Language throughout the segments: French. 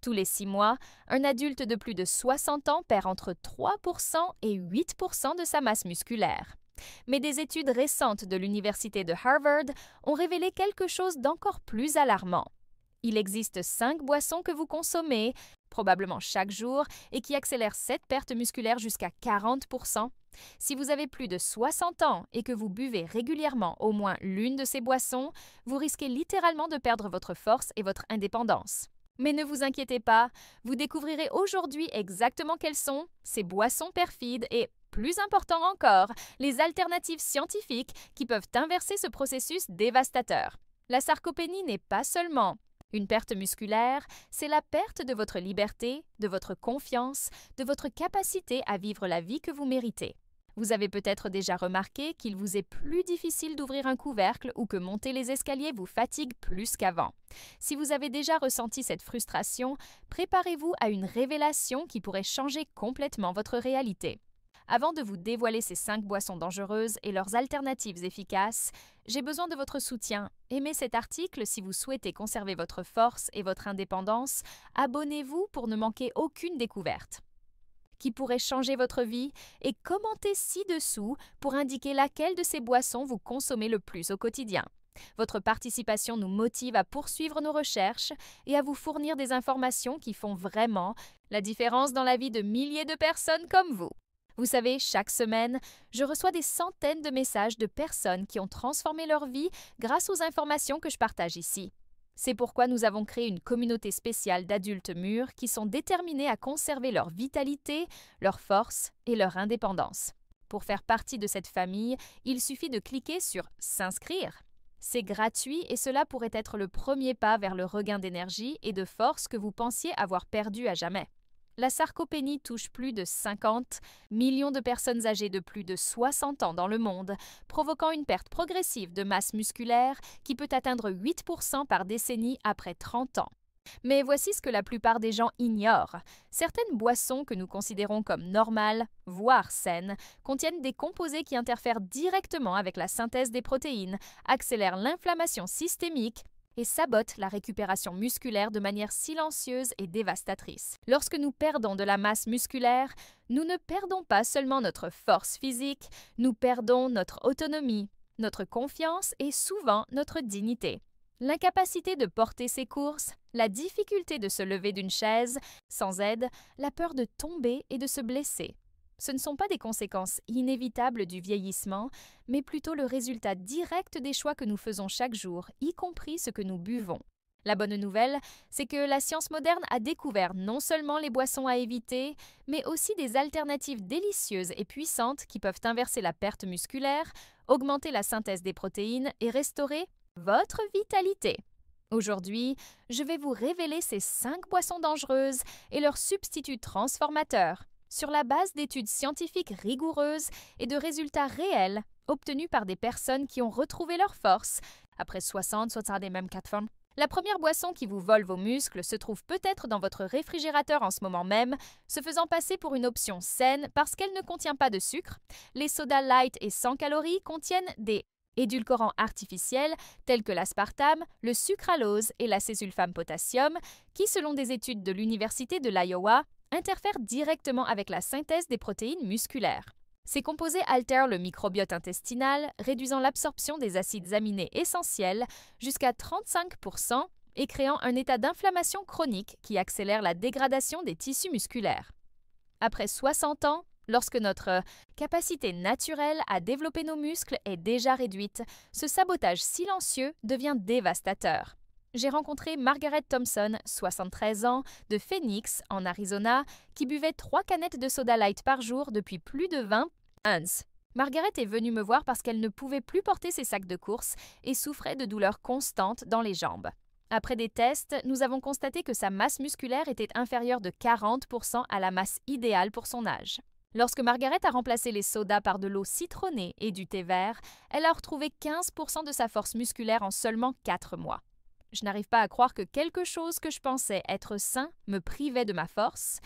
Tous les 6 mois, un adulte de plus de 60 ans perd entre 3% et 8% de sa masse musculaire. Mais des études récentes de l'Université de Harvard ont révélé quelque chose d'encore plus alarmant. Il existe 5 boissons que vous consommez, probablement chaque jour, et qui accélèrent cette perte musculaire jusqu'à 40%. Si vous avez plus de 60 ans et que vous buvez régulièrement au moins l'une de ces boissons, vous risquez littéralement de perdre votre force et votre indépendance. Mais ne vous inquiétez pas, vous découvrirez aujourd'hui exactement quelles sont ces boissons perfides et, plus important encore, les alternatives scientifiques qui peuvent inverser ce processus dévastateur. La sarcopénie n'est pas seulement une perte musculaire, c'est la perte de votre liberté, de votre confiance, de votre capacité à vivre la vie que vous méritez. Vous avez peut-être déjà remarqué qu'il vous est plus difficile d'ouvrir un couvercle ou que monter les escaliers vous fatigue plus qu'avant. Si vous avez déjà ressenti cette frustration, préparez-vous à une révélation qui pourrait changer complètement votre réalité. Avant de vous dévoiler ces 5 boissons dangereuses et leurs alternatives efficaces, j'ai besoin de votre soutien. Aimez cet article si vous souhaitez conserver votre force et votre indépendance. Abonnez-vous pour ne manquer aucune découverte qui pourrait changer votre vie et commentez ci-dessous pour indiquer laquelle de ces boissons vous consommez le plus au quotidien. Votre participation nous motive à poursuivre nos recherches et à vous fournir des informations qui font vraiment la différence dans la vie de milliers de personnes comme vous. Vous savez, chaque semaine, je reçois des centaines de messages de personnes qui ont transformé leur vie grâce aux informations que je partage ici. C'est pourquoi nous avons créé une communauté spéciale d'adultes mûrs qui sont déterminés à conserver leur vitalité, leur force et leur indépendance. Pour faire partie de cette famille, il suffit de cliquer sur « S'inscrire ». C'est gratuit et cela pourrait être le premier pas vers le regain d'énergie et de force que vous pensiez avoir perdu à jamais. La sarcopénie touche plus de 50 millions de personnes âgées de plus de 60 ans dans le monde, provoquant une perte progressive de masse musculaire qui peut atteindre 8% par décennie après 30 ans. Mais voici ce que la plupart des gens ignorent. Certaines boissons que nous considérons comme normales, voire saines, contiennent des composés qui interfèrent directement avec la synthèse des protéines, accélèrent l'inflammation systémique et sabotent la récupération musculaire de manière silencieuse et dévastatrice. Lorsque nous perdons de la masse musculaire, nous ne perdons pas seulement notre force physique, nous perdons notre autonomie, notre confiance et souvent notre dignité. L'incapacité de porter ses courses, la difficulté de se lever d'une chaise sans aide, la peur de tomber et de se blesser. Ce ne sont pas des conséquences inévitables du vieillissement, mais plutôt le résultat direct des choix que nous faisons chaque jour, y compris ce que nous buvons. La bonne nouvelle, c'est que la science moderne a découvert non seulement les boissons à éviter, mais aussi des alternatives délicieuses et puissantes qui peuvent inverser la perte musculaire, augmenter la synthèse des protéines et restaurer votre vitalité. Aujourd'hui, je vais vous révéler ces 5 boissons dangereuses et leurs substituts transformateurs, sur la base d'études scientifiques rigoureuses et de résultats réels obtenus par des personnes qui ont retrouvé leur force après 60, des mêmes 4 femmes. La première boisson qui vous vole vos muscles se trouve peut-être dans votre réfrigérateur en ce moment même, se faisant passer pour une option saine parce qu'elle ne contient pas de sucre. Les sodas light et sans calories contiennent des édulcorants artificiels tels que l'aspartame, le sucralose et l'acésulfame potassium qui, selon des études de l'Université de l'Iowa, interfèrent directement avec la synthèse des protéines musculaires. Ces composés altèrent le microbiote intestinal, réduisant l'absorption des acides aminés essentiels jusqu'à 35% et créant un état d'inflammation chronique qui accélère la dégradation des tissus musculaires. Après 60 ans, lorsque notre capacité naturelle à développer nos muscles est déjà réduite, ce sabotage silencieux devient dévastateur. J'ai rencontré Margaret Thompson, 73 ans, de Phoenix, en Arizona, qui buvait 3 canettes de soda light par jour depuis plus de 20 ans. Margaret est venue me voir parce qu'elle ne pouvait plus porter ses sacs de course et souffrait de douleurs constantes dans les jambes. Après des tests, nous avons constaté que sa masse musculaire était inférieure de 40% à la masse idéale pour son âge. Lorsque Margaret a remplacé les sodas par de l'eau citronnée et du thé vert, elle a retrouvé 15% de sa force musculaire en seulement 4 mois. Je n'arrive pas à croire que quelque chose que je pensais être sain me privait de ma force,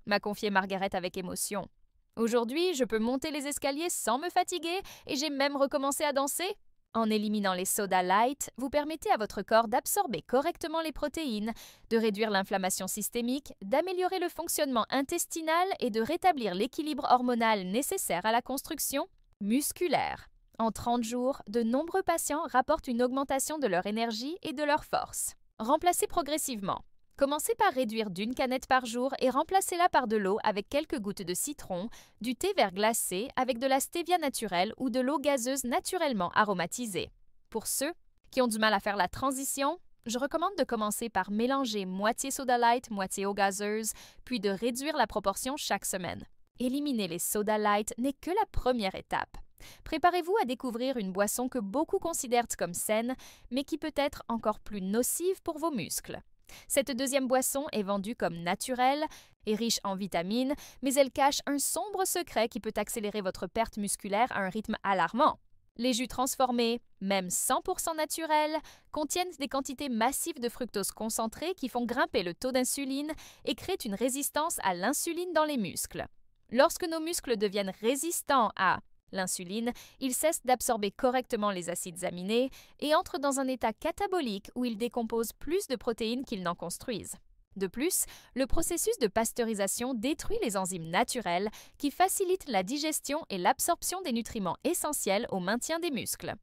m'a confié Margaret avec émotion. Aujourd'hui, je peux monter les escaliers sans me fatiguer et j'ai même recommencé à danser. En éliminant les sodas light, vous permettez à votre corps d'absorber correctement les protéines, de réduire l'inflammation systémique, d'améliorer le fonctionnement intestinal et de rétablir l'équilibre hormonal nécessaire à la construction musculaire. En 30 jours, de nombreux patients rapportent une augmentation de leur énergie et de leur force. Remplacez progressivement. Commencez par réduire d'une canette par jour et remplacez-la par de l'eau avec quelques gouttes de citron, du thé vert glacé avec de la stevia naturelle ou de l'eau gazeuse naturellement aromatisée. Pour ceux qui ont du mal à faire la transition, je recommande de commencer par mélanger moitié soda light, moitié eau gazeuse, puis de réduire la proportion chaque semaine. Éliminer les soda light n'est que la première étape. Préparez-vous à découvrir une boisson que beaucoup considèrent comme saine, mais qui peut être encore plus nocive pour vos muscles. Cette deuxième boisson est vendue comme naturelle et riche en vitamines, mais elle cache un sombre secret qui peut accélérer votre perte musculaire à un rythme alarmant. Les jus transformés, même 100% naturels, contiennent des quantités massives de fructose concentrée qui font grimper le taux d'insuline et créent une résistance à l'insuline dans les muscles. Lorsque nos muscles deviennent résistants à l'insuline, ils cessent d'absorber correctement les acides aminés et entrent dans un état catabolique où ils décomposent plus de protéines qu'ils n'en construisent. De plus, le processus de pasteurisation détruit les enzymes naturelles qui facilitent la digestion et l'absorption des nutriments essentiels au maintien des muscles.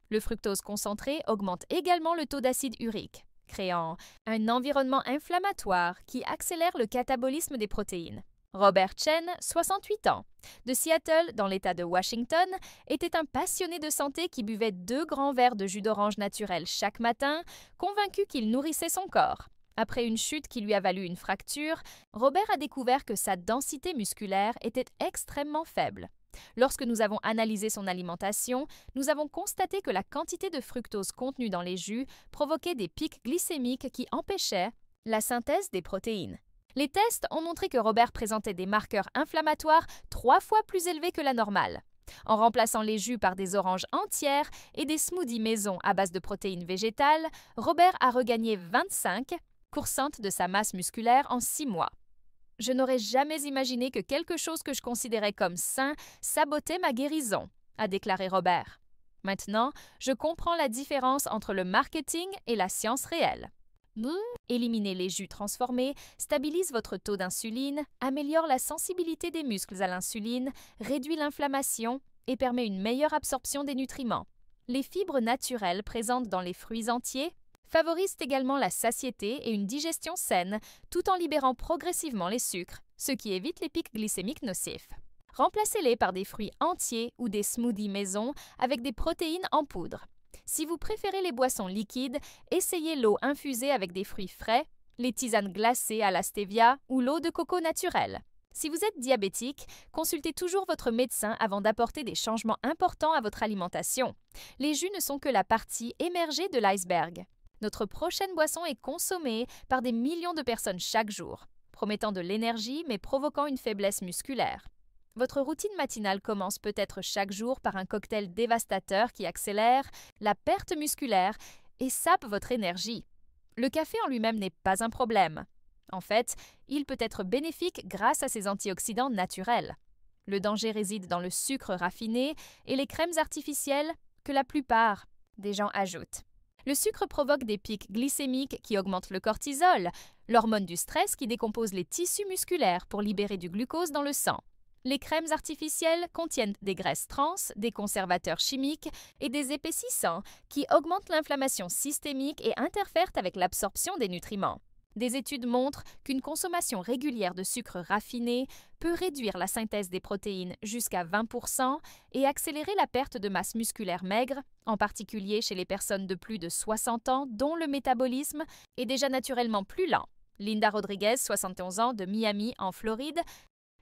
Le fructose concentré augmente également le taux d'acide urique, créant un environnement inflammatoire qui accélère le catabolisme des protéines. Robert Chen, 68 ans, de Seattle, dans l'État de Washington, était un passionné de santé qui buvait 2 grands verres de jus d'orange naturel chaque matin, convaincu qu'il nourrissait son corps. Après une chute qui lui a valu une fracture, Robert a découvert que sa densité musculaire était extrêmement faible. Lorsque nous avons analysé son alimentation, nous avons constaté que la quantité de fructose contenue dans les jus provoquait des pics glycémiques qui empêchaient la synthèse des protéines. Les tests ont montré que Robert présentait des marqueurs inflammatoires 3 fois plus élevés que la normale. En remplaçant les jus par des oranges entières et des smoothies maison à base de protéines végétales, Robert a regagné 25% de sa masse musculaire en 6 mois. Je n'aurais jamais imaginé que quelque chose que je considérais comme sain sabotait ma guérison, a déclaré Robert. Maintenant, je comprends la différence entre le marketing et la science réelle. Éliminer les jus transformés stabilise votre taux d'insuline, améliore la sensibilité des muscles à l'insuline, réduit l'inflammation et permet une meilleure absorption des nutriments. Les fibres naturelles présentes dans les fruits entiers favorisent également la satiété et une digestion saine, tout en libérant progressivement les sucres, ce qui évite les pics glycémiques nocifs. Remplacez-les par des fruits entiers ou des smoothies maison avec des protéines en poudre. Si vous préférez les boissons liquides, essayez l'eau infusée avec des fruits frais, les tisanes glacées à la stevia ou l'eau de coco naturelle. Si vous êtes diabétique, consultez toujours votre médecin avant d'apporter des changements importants à votre alimentation. Les jus ne sont que la partie émergée de l'iceberg. Notre prochaine boisson est consommée par des millions de personnes chaque jour, promettant de l'énergie mais provoquant une faiblesse musculaire. Votre routine matinale commence peut-être chaque jour par un cocktail dévastateur qui accélère la perte musculaire et sape votre énergie. Le café en lui-même n'est pas un problème. En fait, il peut être bénéfique grâce à ses antioxydants naturels. Le danger réside dans le sucre raffiné et les crèmes artificielles que la plupart des gens ajoutent. Le sucre provoque des pics glycémiques qui augmentent le cortisol, l'hormone du stress qui décompose les tissus musculaires pour libérer du glucose dans le sang. Les crèmes artificielles contiennent des graisses trans, des conservateurs chimiques et des épaississants qui augmentent l'inflammation systémique et interfèrent avec l'absorption des nutriments. Des études montrent qu'une consommation régulière de sucre raffiné peut réduire la synthèse des protéines jusqu'à 20% et accélérer la perte de masse musculaire maigre, en particulier chez les personnes de plus de 60 ans dont le métabolisme est déjà naturellement plus lent. Linda Rodriguez, 71 ans, de Miami, en Floride,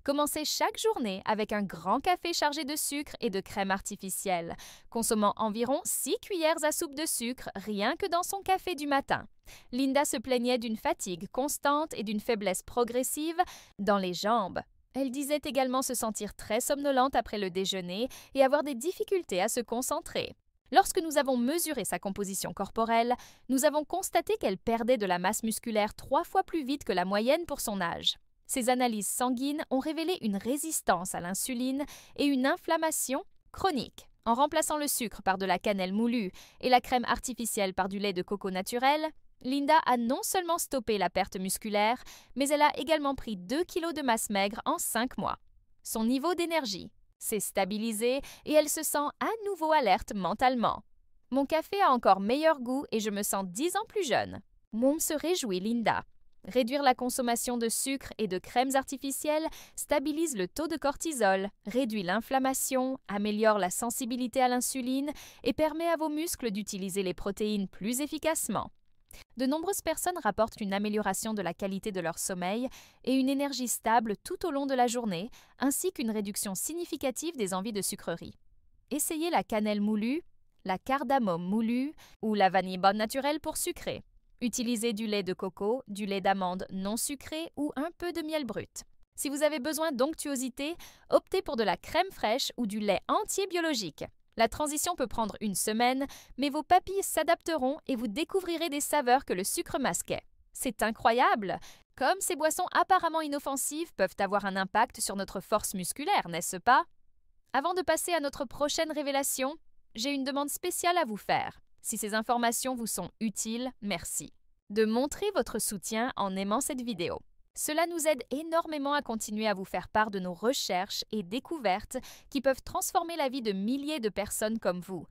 commencez chaque journée avec un grand café chargé de sucre et de crème artificielle, consommant environ 6 cuillères à soupe de sucre rien que dans son café du matin. Linda se plaignait d'une fatigue constante et d'une faiblesse progressive dans les jambes. Elle disait également se sentir très somnolente après le déjeuner et avoir des difficultés à se concentrer. Lorsque nous avons mesuré sa composition corporelle, nous avons constaté qu'elle perdait de la masse musculaire 3 fois plus vite que la moyenne pour son âge. Ces analyses sanguines ont révélé une résistance à l'insuline et une inflammation chronique. En remplaçant le sucre par de la cannelle moulue et la crème artificielle par du lait de coco naturel, Linda a non seulement stoppé la perte musculaire, mais elle a également pris 2 kilos de masse maigre en 5 mois. Son niveau d'énergie s'est stabilisé et elle se sent à nouveau alerte mentalement. Mon café a encore meilleur goût et je me sens 10 ans plus jeune. Mom se réjouit, Linda. Réduire la consommation de sucre et de crèmes artificielles stabilise le taux de cortisol, réduit l'inflammation, améliore la sensibilité à l'insuline et permet à vos muscles d'utiliser les protéines plus efficacement. De nombreuses personnes rapportent une amélioration de la qualité de leur sommeil et une énergie stable tout au long de la journée, ainsi qu'une réduction significative des envies de sucreries. Essayez la cannelle moulue, la cardamome moulue ou la vanille bonne naturelle pour sucrer. Utilisez du lait de coco, du lait d'amande non sucré ou un peu de miel brut. Si vous avez besoin d'onctuosité, optez pour de la crème fraîche ou du lait entier biologique. La transition peut prendre une semaine, mais vos papilles s'adapteront et vous découvrirez des saveurs que le sucre masquait. C'est incroyable! Comme ces boissons apparemment inoffensives peuvent avoir un impact sur notre force musculaire, n'est-ce pas? Avant de passer à notre prochaine révélation, j'ai une demande spéciale à vous faire. Si ces informations vous sont utiles, merci. De montrer votre soutien en aimant cette vidéo. Cela nous aide énormément à continuer à vous faire part de nos recherches et découvertes qui peuvent transformer la vie de milliers de personnes comme vous.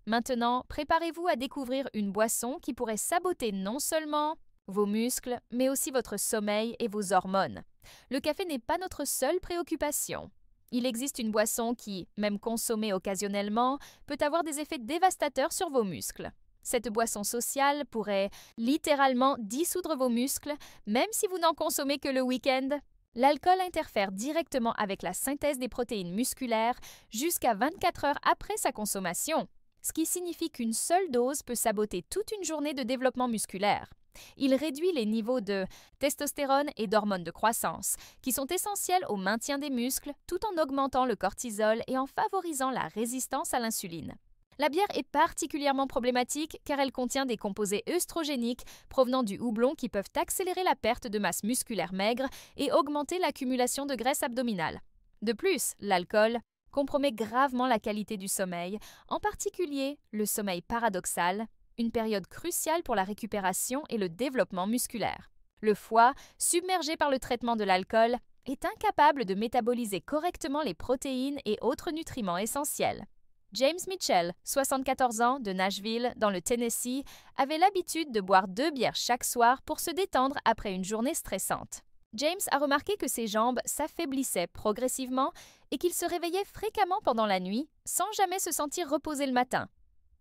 Maintenant, préparez-vous à découvrir une boisson qui pourrait saboter non seulement vos muscles, mais aussi votre sommeil et vos hormones. Le café n'est pas notre seule préoccupation. Il existe une boisson qui, même consommée occasionnellement, peut avoir des effets dévastateurs sur vos muscles. Cette boisson sociale pourrait littéralement dissoudre vos muscles, même si vous n'en consommez que le week-end. L'alcool interfère directement avec la synthèse des protéines musculaires jusqu'à 24 heures après sa consommation, ce qui signifie qu'une seule dose peut saboter toute une journée de développement musculaire. Il réduit les niveaux de testostérone et d'hormones de croissance, qui sont essentiels au maintien des muscles, tout en augmentant le cortisol et en favorisant la résistance à l'insuline. La bière est particulièrement problématique car elle contient des composés œstrogéniques provenant du houblon qui peuvent accélérer la perte de masse musculaire maigre et augmenter l'accumulation de graisse abdominale. De plus, l'alcool compromet gravement la qualité du sommeil, en particulier le sommeil paradoxal, une période cruciale pour la récupération et le développement musculaire. Le foie, submergé par le traitement de l'alcool, est incapable de métaboliser correctement les protéines et autres nutriments essentiels. James Mitchell, 74 ans, de Nashville, dans le Tennessee, avait l'habitude de boire 2 bières chaque soir pour se détendre après une journée stressante. James a remarqué que ses jambes s'affaiblissaient progressivement et qu'il se réveillait fréquemment pendant la nuit, sans jamais se sentir reposé le matin.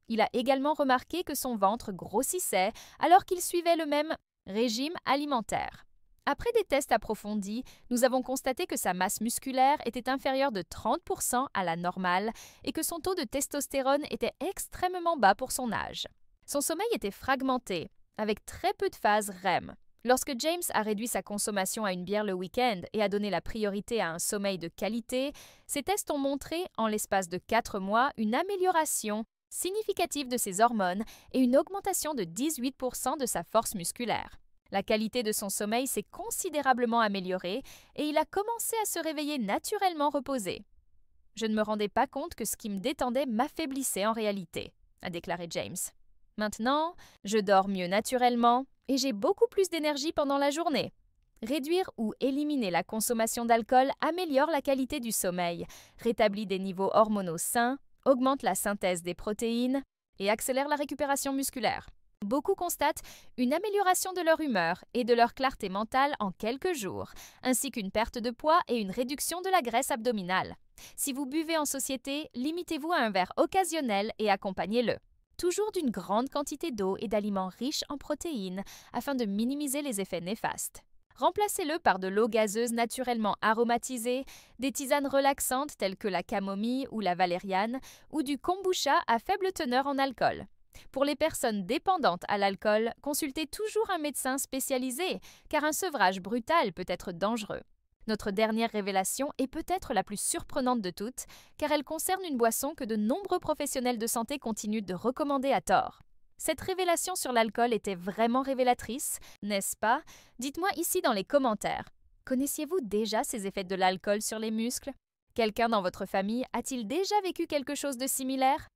Il a également remarqué que son ventre grossissait alors qu'il suivait le même régime alimentaire. Après des tests approfondis, nous avons constaté que sa masse musculaire était inférieure de 30% à la normale et que son taux de testostérone était extrêmement bas pour son âge. Son sommeil était fragmenté, avec très peu de phases REM. Lorsque James a réduit sa consommation à une bière le week-end et a donné la priorité à un sommeil de qualité, ces tests ont montré, en l'espace de 4 mois, une amélioration significative de ses hormones et une augmentation de 18% de sa force musculaire. La qualité de son sommeil s'est considérablement améliorée et il a commencé à se réveiller naturellement reposé. « Je ne me rendais pas compte que ce qui me détendait m'affaiblissait en réalité », a déclaré James. « Maintenant, je dors mieux naturellement et j'ai beaucoup plus d'énergie pendant la journée. » Réduire ou éliminer la consommation d'alcool améliore la qualité du sommeil, rétablit des niveaux hormonaux sains, augmente la synthèse des protéines et accélère la récupération musculaire. Beaucoup constatent une amélioration de leur humeur et de leur clarté mentale en quelques jours, ainsi qu'une perte de poids et une réduction de la graisse abdominale. Si vous buvez en société, limitez-vous à un verre occasionnel et accompagnez-le. Toujours d'une grande quantité d'eau et d'aliments riches en protéines afin de minimiser les effets néfastes. Remplacez-le par de l'eau gazeuse naturellement aromatisée, des tisanes relaxantes telles que la camomille ou la valériane, ou du kombucha à faible teneur en alcool. Pour les personnes dépendantes à l'alcool, consultez toujours un médecin spécialisé, car un sevrage brutal peut être dangereux. Notre dernière révélation est peut-être la plus surprenante de toutes, car elle concerne une boisson que de nombreux professionnels de santé continuent de recommander à tort. Cette révélation sur l'alcool était vraiment révélatrice, n'est-ce pas? Dites-moi ici dans les commentaires. Connaissiez-vous déjà ces effets de l'alcool sur les muscles? Quelqu'un dans votre famille a-t-il déjà vécu quelque chose de similaire?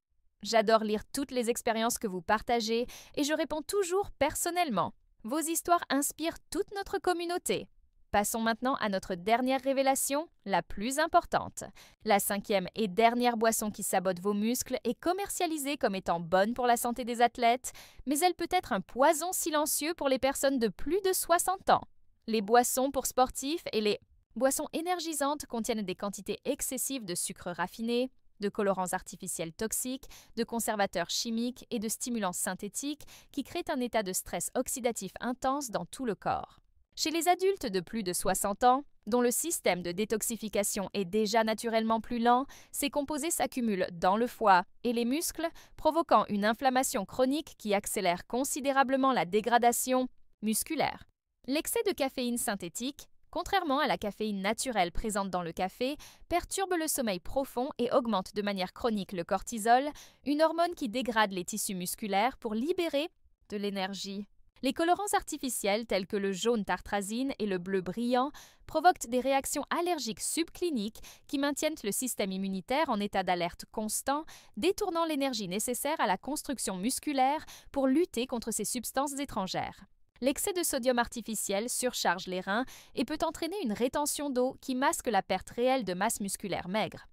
J'adore lire toutes les expériences que vous partagez et je réponds toujours personnellement. Vos histoires inspirent toute notre communauté. Passons maintenant à notre dernière révélation, la plus importante. La cinquième et dernière boisson qui sabote vos muscles est commercialisée comme étant bonne pour la santé des athlètes, mais elle peut être un poison silencieux pour les personnes de plus de 60 ans. Les boissons pour sportifs et les boissons énergisantes contiennent des quantités excessives de sucre raffiné, de colorants artificiels toxiques, de conservateurs chimiques et de stimulants synthétiques qui créent un état de stress oxydatif intense dans tout le corps. Chez les adultes de plus de 60 ans, dont le système de détoxification est déjà naturellement plus lent, ces composés s'accumulent dans le foie et les muscles, provoquant une inflammation chronique qui accélère considérablement la dégradation musculaire. L'excès de caféine synthétique, contrairement à la caféine naturelle présente dans le café, perturbe le sommeil profond et augmente de manière chronique le cortisol, une hormone qui dégrade les tissus musculaires pour libérer de l'énergie. Les colorants artificiels tels que le jaune tartrazine et le bleu brillant provoquent des réactions allergiques subcliniques qui maintiennent le système immunitaire en état d'alerte constant, détournant l'énergie nécessaire à la construction musculaire pour lutter contre ces substances étrangères. L'excès de sodium artificiel surcharge les reins et peut entraîner une rétention d'eau qui masque la perte réelle de masse musculaire maigre.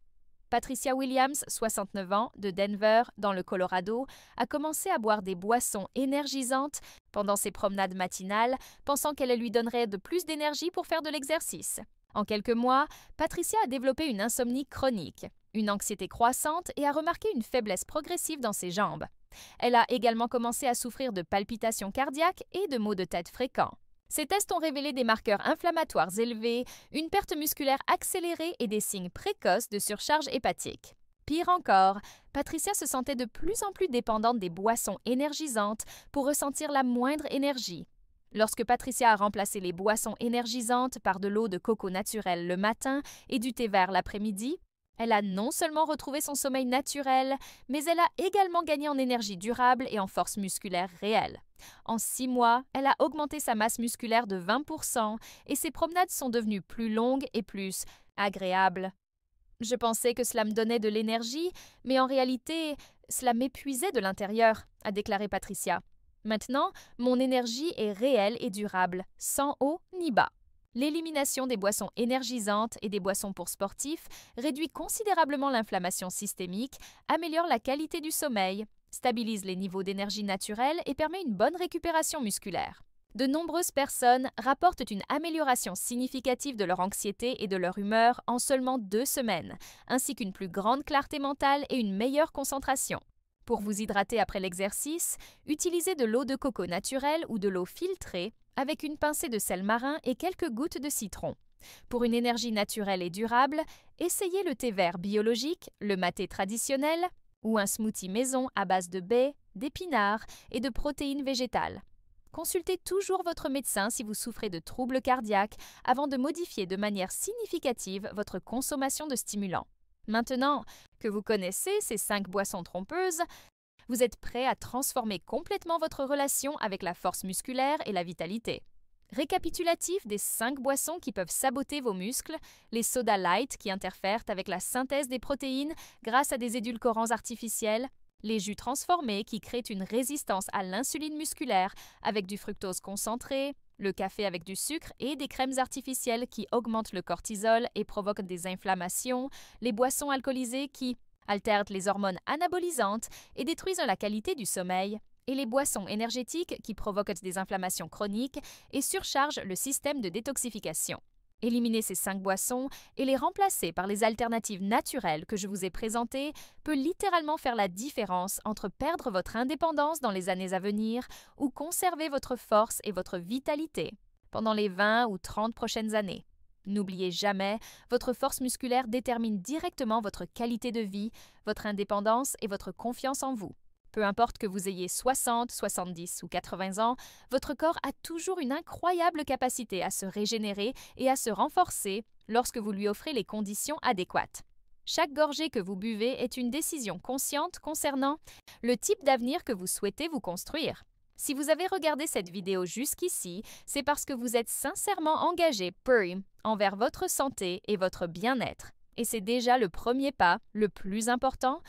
Patricia Williams, 69 ans, de Denver, dans le Colorado, a commencé à boire des boissons énergisantes pendant ses promenades matinales, pensant qu'elles lui donneraient de plus d'énergie pour faire de l'exercice. En quelques mois, Patricia a développé une insomnie chronique, une anxiété croissante et a remarqué une faiblesse progressive dans ses jambes. Elle a également commencé à souffrir de palpitations cardiaques et de maux de tête fréquents. Ces tests ont révélé des marqueurs inflammatoires élevés, une perte musculaire accélérée et des signes précoces de surcharge hépatique. Pire encore, Patricia se sentait de plus en plus dépendante des boissons énergisantes pour ressentir la moindre énergie. Lorsque Patricia a remplacé les boissons énergisantes par de l'eau de coco naturelle le matin et du thé vert l'après-midi, elle a non seulement retrouvé son sommeil naturel, mais elle a également gagné en énergie durable et en force musculaire réelle. En 6 mois, elle a augmenté sa masse musculaire de 20% et ses promenades sont devenues plus longues et plus agréables. Je pensais que cela me donnait de l'énergie, mais en réalité, cela m'épuisait de l'intérieur, a déclaré Patricia. Maintenant, mon énergie est réelle et durable, sans haut ni bas. L'élimination des boissons énergisantes et des boissons pour sportifs réduit considérablement l'inflammation systémique, améliore la qualité du sommeil, stabilise les niveaux d'énergie naturelle et permet une bonne récupération musculaire. De nombreuses personnes rapportent une amélioration significative de leur anxiété et de leur humeur en seulement 2 semaines, ainsi qu'une plus grande clarté mentale et une meilleure concentration. Pour vous hydrater après l'exercice, utilisez de l'eau de coco naturelle ou de l'eau filtrée avec une pincée de sel marin et quelques gouttes de citron. Pour une énergie naturelle et durable, essayez le thé vert biologique, le maté traditionnel ou un smoothie maison à base de baies, d'épinards et de protéines végétales. Consultez toujours votre médecin si vous souffrez de troubles cardiaques avant de modifier de manière significative votre consommation de stimulants. Maintenant que vous connaissez ces 5 boissons trompeuses, vous êtes prêt à transformer complètement votre relation avec la force musculaire et la vitalité. Récapitulatif des 5 boissons qui peuvent saboter vos muscles, les sodas light qui interfèrent avec la synthèse des protéines grâce à des édulcorants artificiels, les jus transformés qui créent une résistance à l'insuline musculaire avec du fructose concentré, le café avec du sucre et des crèmes artificielles qui augmentent le cortisol et provoquent des inflammations, les boissons alcoolisées qui altèrent les hormones anabolisantes et détruisent la qualité du sommeil, et les boissons énergétiques qui provoquent des inflammations chroniques et surchargent le système de détoxification. Éliminer ces 5 boissons et les remplacer par les alternatives naturelles que je vous ai présentées peut littéralement faire la différence entre perdre votre indépendance dans les années à venir ou conserver votre force et votre vitalité pendant les 20 ou 30 prochaines années. N'oubliez jamais, votre force musculaire détermine directement votre qualité de vie, votre indépendance et votre confiance en vous. Peu importe que vous ayez 60, 70 ou 80 ans, votre corps a toujours une incroyable capacité à se régénérer et à se renforcer lorsque vous lui offrez les conditions adéquates. Chaque gorgée que vous buvez est une décision consciente concernant le type d'avenir que vous souhaitez vous construire. Si vous avez regardé cette vidéo jusqu'ici, c'est parce que vous êtes sincèrement engagé envers votre santé et votre bien-être. Et c'est déjà le premier pas, le plus important,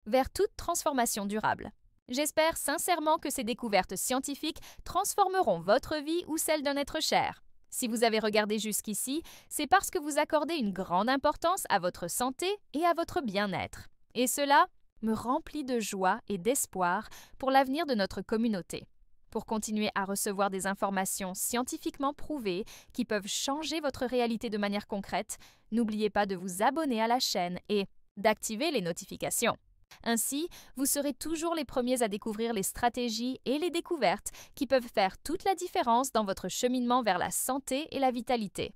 vers toute transformation durable. J'espère sincèrement que ces découvertes scientifiques transformeront votre vie ou celle d'un être cher. Si vous avez regardé jusqu'ici, c'est parce que vous accordez une grande importance à votre santé et à votre bien-être. Et cela me remplit de joie et d'espoir pour l'avenir de notre communauté. Pour continuer à recevoir des informations scientifiquement prouvées qui peuvent changer votre réalité de manière concrète, n'oubliez pas de vous abonner à la chaîne et d'activer les notifications. Ainsi, vous serez toujours les premiers à découvrir les stratégies et les découvertes qui peuvent faire toute la différence dans votre cheminement vers la santé et la vitalité.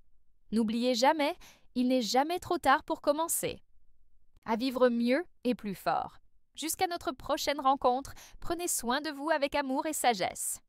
N'oubliez jamais, il n'est jamais trop tard pour commencer. À vivre mieux et plus fort. Jusqu'à notre prochaine rencontre, prenez soin de vous avec amour et sagesse.